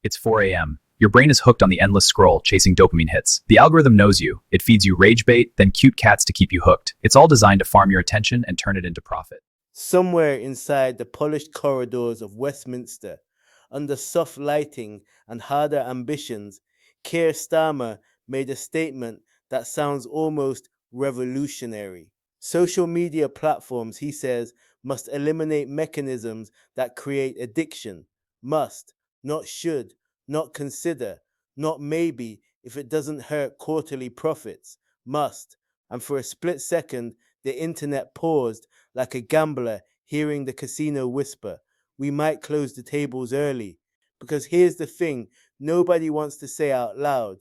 It's 4 a.m. Your brain is hooked on the endless scroll, chasing dopamine hits. The algorithm knows you. It feeds you rage bait, then cute cats to keep you hooked. It's all designed to farm your attention and turn it into profit. Somewhere inside the polished corridors of Westminster, under soft lighting and harder ambitions, Keir Starmer made a statement that sounds almost revolutionary. Social media platforms, he says, must eliminate mechanisms that create addiction. Must, not should, not consider, not maybe if it doesn't hurt quarterly profits. Must. And for a split second, the internet paused like a gambler hearing the casino whisper, we might close the tables early. Because here's the thing nobody wants to say out loud: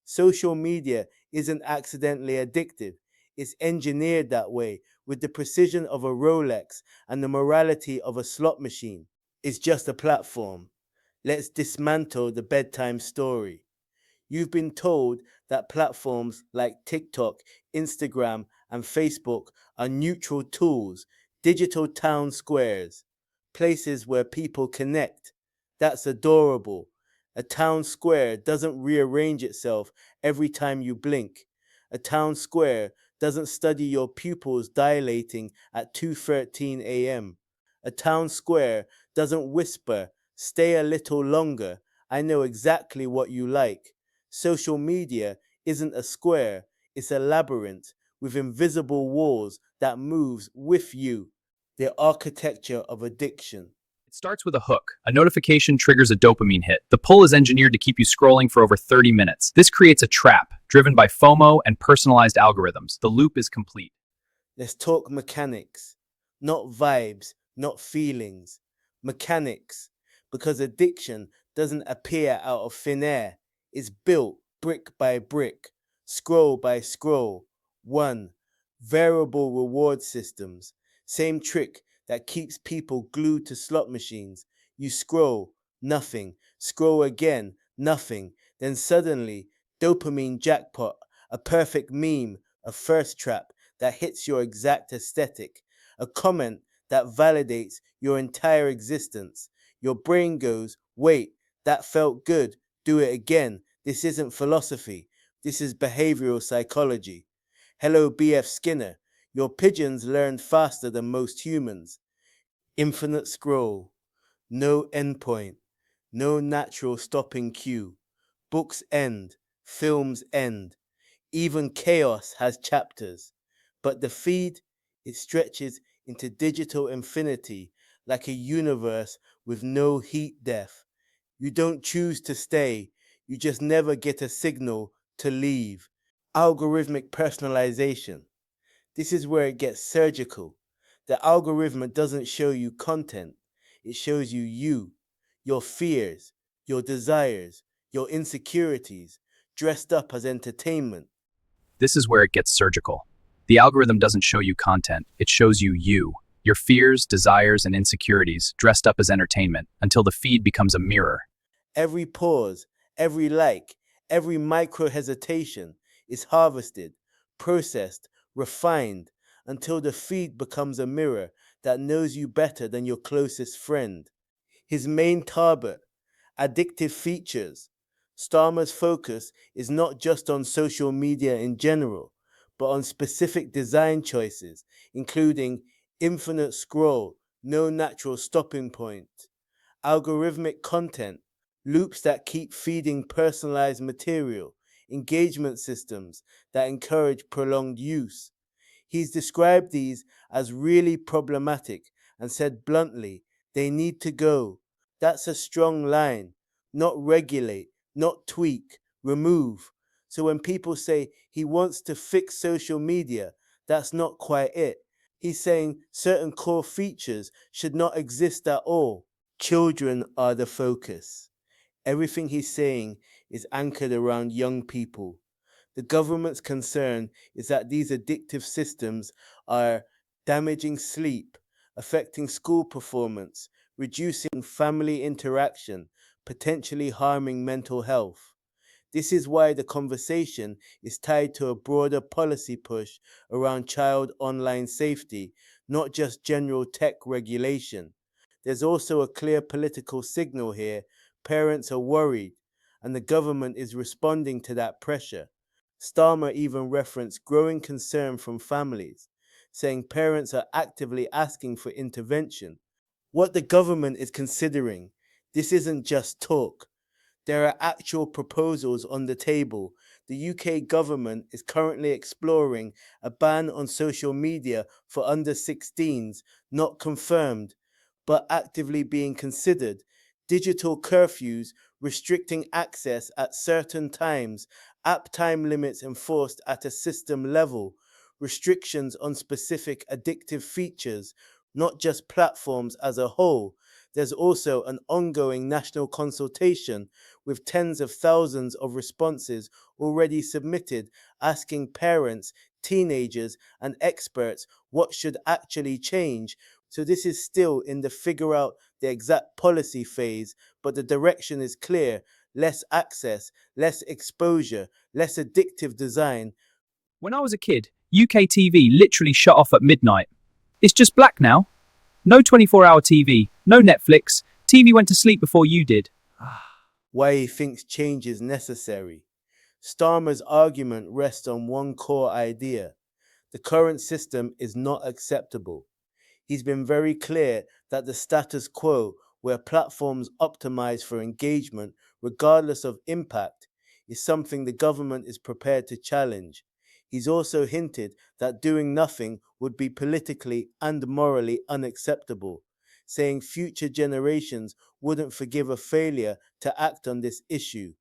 social media isn't accidentally addictive, it's engineered that way with the precision of a Rolex and the morality of a slot machine. It's just a platform. Let's dismantle the bedtime story. You've been told that platforms like TikTok, Instagram, and Facebook are neutral tools, digital town squares, places where people connect. That's adorable. A town square doesn't rearrange itself every time you blink. A town square doesn't study your pupils dilating at 2:13 a.m. A town square doesn't whisper, stay a little longer, I know exactly what you like. Social media isn't a square, it's a labyrinth with invisible walls that moves with you. The architecture of addiction. It starts with a hook. A notification triggers a dopamine hit. The pull is engineered to keep you scrolling for over 30 minutes. This creates a trap, driven by FOMO and personalized algorithms. The loop is complete. Let's talk mechanics, not vibes, not feelings. Mechanics, because addiction doesn't appear out of thin air. It's built brick by brick, scroll by scroll. One, variable reward systems. Same trick that keeps people glued to slot machines. You scroll, nothing. Scroll again, nothing. Then suddenly, dopamine jackpot, a perfect meme, a first trap that hits your exact aesthetic, a comment that validates your entire existence. Your brain goes, wait, that felt good, do it again. This isn't philosophy, this is behavioral psychology. Hello, B.F. Skinner. Your pigeons learn faster than most humans. Infinite scroll, no endpoint, no natural stopping cue. Books end, films end, even chaos has chapters. But the feed, it stretches into digital infinity like a universe with no heat death. You don't choose to stay, you just never get a signal to leave. Algorithmic personalization. This is where it gets surgical. The algorithm doesn't show you content, it shows you, your fears, your desires, your insecurities, dressed up as entertainment. This is where it gets surgical. The algorithm doesn't show you content, it shows you, your fears, desires, and insecurities dressed up as entertainment until the feed becomes a mirror. Every pause, every like, every micro hesitation is harvested, processed, refined until the feed becomes a mirror that knows you better than your closest friend. His main target, addictive features. Starmer's focus is not just on social media in general, but on specific design choices, including infinite scroll, no natural stopping point, algorithmic content, loops that keep feeding personalized material, engagement systems that encourage prolonged use. He's described these as really problematic and said bluntly, they need to go. That's a strong line. Not regulate, not tweak, remove. So when people say he wants to fix social media, that's not quite it. He's saying certain core features should not exist at all. Children are the focus. Everything he's saying is anchored around young people. The government's concern is that these addictive systems are damaging sleep, affecting school performance, reducing family interaction, potentially harming mental health. This is why the conversation is tied to a broader policy push around child online safety, not just general tech regulation. There's also a clear political signal here. Parents are worried, and the government is responding to that pressure. Starmer even referenced growing concern from families, saying parents are actively asking for intervention. What the government is considering, this isn't just talk. There are actual proposals on the table. The UK government is currently exploring a ban on social media for under 16s, not confirmed, but actively being considered. Digital curfews restricting access at certain times, app time limits enforced at a system level, restrictions on specific addictive features, not just platforms as a whole. There's also an ongoing national consultation with tens of thousands of responses already submitted asking parents, teenagers, and experts what should actually change. So this is still in the figure out the exact policy phase, but the direction is clear: less access, less exposure, less addictive design. When I was a kid, UK TV literally shut off at midnight. It's just black now. No 24-hour TV, no Netflix. TV went to sleep before you did. Why he thinks change is necessary. Starmer's argument rests on one core idea: the current system is not acceptable. He's been very clear that the status quo, where platforms optimize for engagement regardless of impact, is something the government is prepared to challenge. He's also hinted that doing nothing would be politically and morally unacceptable, saying future generations wouldn't forgive a failure to act on this issue.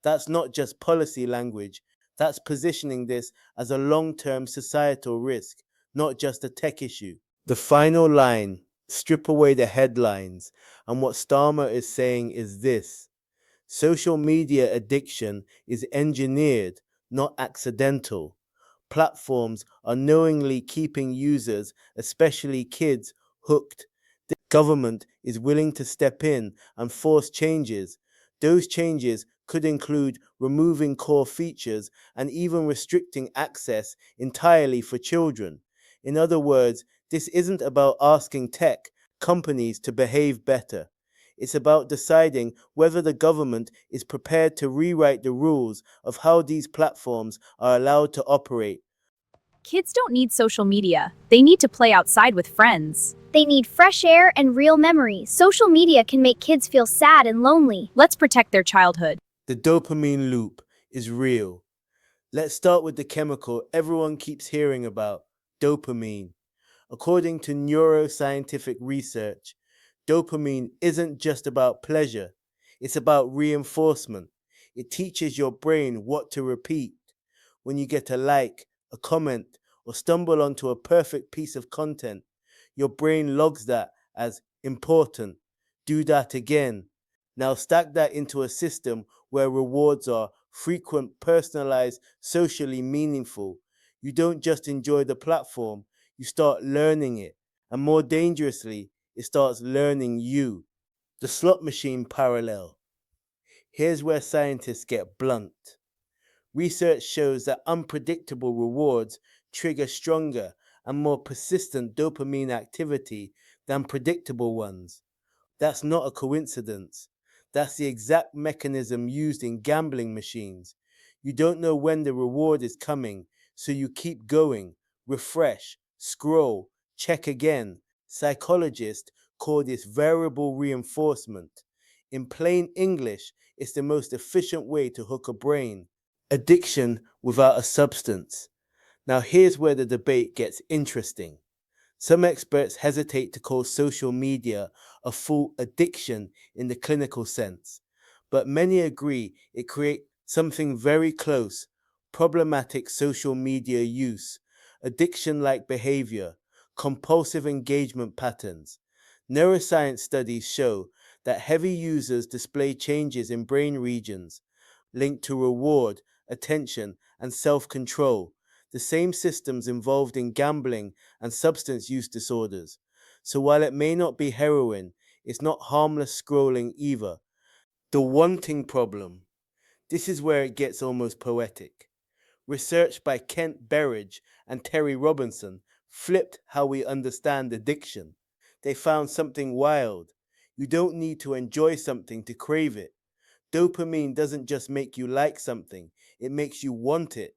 That's not just policy language, that's positioning this as a long term societal risk, not just a tech issue. The final line: strip away the headlines. And what Starmer is saying is this: social media addiction is engineered, not accidental. Platforms are knowingly keeping users, especially kids, hooked. The government is willing to step in and force changes. Those changes could include removing core features and even restricting access entirely for children. In other words, this isn't about asking tech companies to behave better. It's about deciding whether the government is prepared to rewrite the rules of how these platforms are allowed to operate. Kids don't need social media. They need to play outside with friends. They need fresh air and real memories. Social media can make kids feel sad and lonely. Let's protect their childhood. The dopamine loop is real. Let's start with the chemical everyone keeps hearing about: dopamine. According to neuroscientific research, dopamine isn't just about pleasure, it's about reinforcement. It teaches your brain what to repeat. When you get a like, a comment, or stumble onto a perfect piece of content, your brain logs that as important. Do that again. Now stack that into a system where rewards are frequent, personalized, socially meaningful. You don't just enjoy the platform, you start learning it. And more dangerously, it starts learning you. The slot machine parallel. Here's where scientists get blunt. Research shows that unpredictable rewards trigger stronger and more persistent dopamine activity than predictable ones. That's not a coincidence. That's the exact mechanism used in gambling machines. You don't know when the reward is coming, so you keep going, refresh, scroll, check again. Psychologists call this variable reinforcement. In plain English, it's the most efficient way to hook a brain. Addiction without a substance. Now, here's where the debate gets interesting. Some experts hesitate to call social media a full addiction in the clinical sense, but many agree it creates something very close: problematic social media use, addiction like behavior, compulsive engagement patterns. Neuroscience studies show that heavy users display changes in brain regions linked to reward, attention, and self control, the same systems involved in gambling and substance use disorders. So while it may not be heroin, it's not harmless scrolling either. The wanting problem. This is where it gets almost poetic. Research by Kent Berridge and Terry Robinson flipped how we understand addiction. They found something wild. You don't need to enjoy something to crave it. Dopamine doesn't just make you like something, it makes you want it.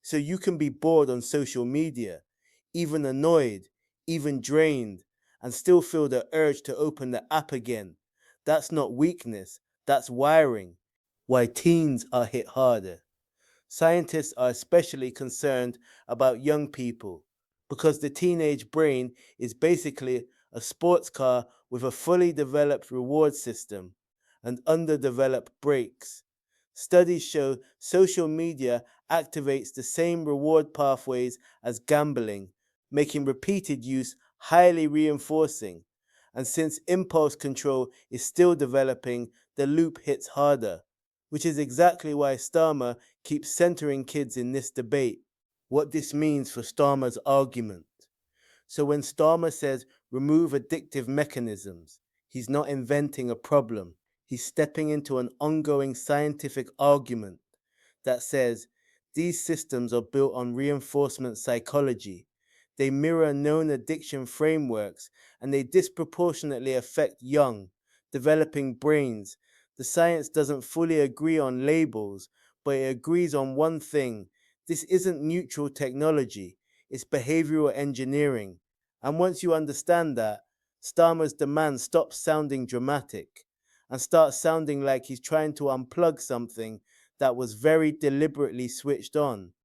So you can be bored on social media, even annoyed, even drained, and still feel the urge to open the app again. That's not weakness, that's wiring. Why teens are hit harder. Scientists are especially concerned about young people because the teenage brain is basically a sports car with a fully developed reward system and underdeveloped brakes. Studies show social media activates the same reward pathways as gambling, making repeated use highly reinforcing. And since impulse control is still developing, the loop hits harder, which is exactly why Starmer keeps centering kids in this debate. What this means for Starmer's argument. So when Starmer says remove addictive mechanisms, he's not inventing a problem. He's stepping into an ongoing scientific argument that says these systems are built on reinforcement psychology. They mirror known addiction frameworks and they disproportionately affect young, developing brains. The science doesn't fully agree on labels, but it agrees on one thing. This isn't neutral technology, it's behavioral engineering. And once you understand that, Starmer's demand stops sounding dramatic and starts sounding like he's trying to unplug something that was very deliberately switched on.